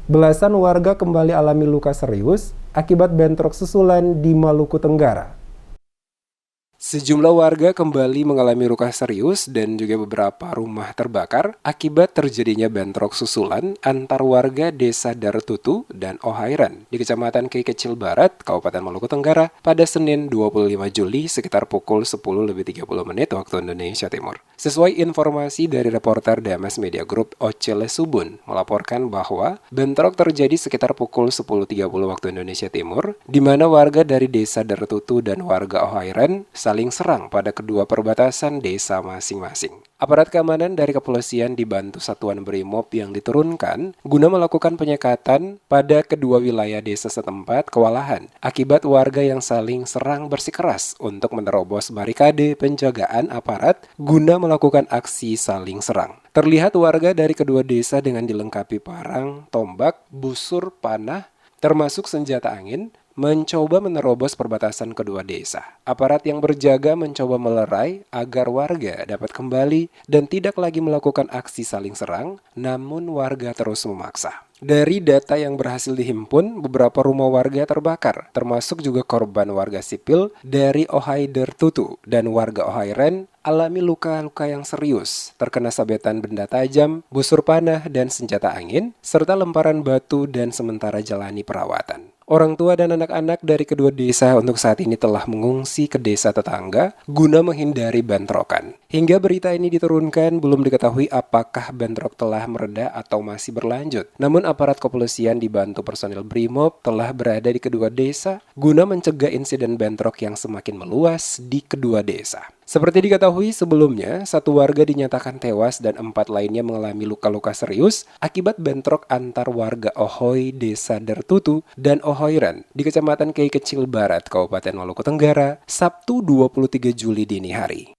Belasan warga kembali alami luka serius akibat bentrok susulan di Maluku Tenggara. Sejumlah warga kembali mengalami luka serius dan juga beberapa rumah terbakar akibat terjadinya bentrok susulan antar warga Desa Dartutu dan Ohairan di Kecamatan Kei Kecil Barat, Kabupaten Maluku Tenggara pada Senin 25 Juli sekitar pukul 10.30 waktu Indonesia Timur. Sesuai informasi dari reporter DMS Media Group Ocele Subun melaporkan bahwa bentrok terjadi sekitar pukul 10.30 waktu Indonesia Timur, di mana warga dari Desa Dartutu dan warga Ohairan saling serang pada kedua perbatasan desa masing-masing. Aparat keamanan dari kepolisian dibantu satuan BRIMOB yang diturunkan guna melakukan penyekatan pada kedua wilayah desa setempat kewalahan akibat warga yang saling serang bersikeras untuk menerobos barikade penjagaan aparat guna melakukan aksi saling serang. Terlihat warga dari kedua desa dengan dilengkapi parang, tombak, busur, panah, termasuk senjata angin, mencoba menerobos perbatasan kedua desa. Aparat yang berjaga mencoba melerai agar warga dapat kembali dan tidak lagi melakukan aksi saling serang, namun warga terus memaksa. Dari data yang berhasil dihimpun, beberapa rumah warga terbakar, termasuk juga korban warga sipil dari Ohai Dartutu dan warga Ohairan alami luka-luka yang serius, terkena sabetan benda tajam, busur panah dan senjata angin, serta lemparan batu dan sementara jalani perawatan. Orang tua dan anak-anak dari kedua desa untuk saat ini telah mengungsi ke desa tetangga guna menghindari bentrokan. Hingga berita ini diturunkan, belum diketahui apakah bentrok telah mereda atau masih berlanjut. Namun aparat kepolisian dibantu personil BRIMOB telah berada di kedua desa guna mencegah insiden bentrok yang semakin meluas di kedua desa. Seperti diketahui sebelumnya, satu warga dinyatakan tewas dan 4 lainnya mengalami luka-luka serius akibat bentrok antar warga Ohoi Desa Dartutu dan Ohairan di Kecamatan Kei Kecil Barat, Kabupaten Maluku Tenggara, Sabtu 23 Juli dini hari.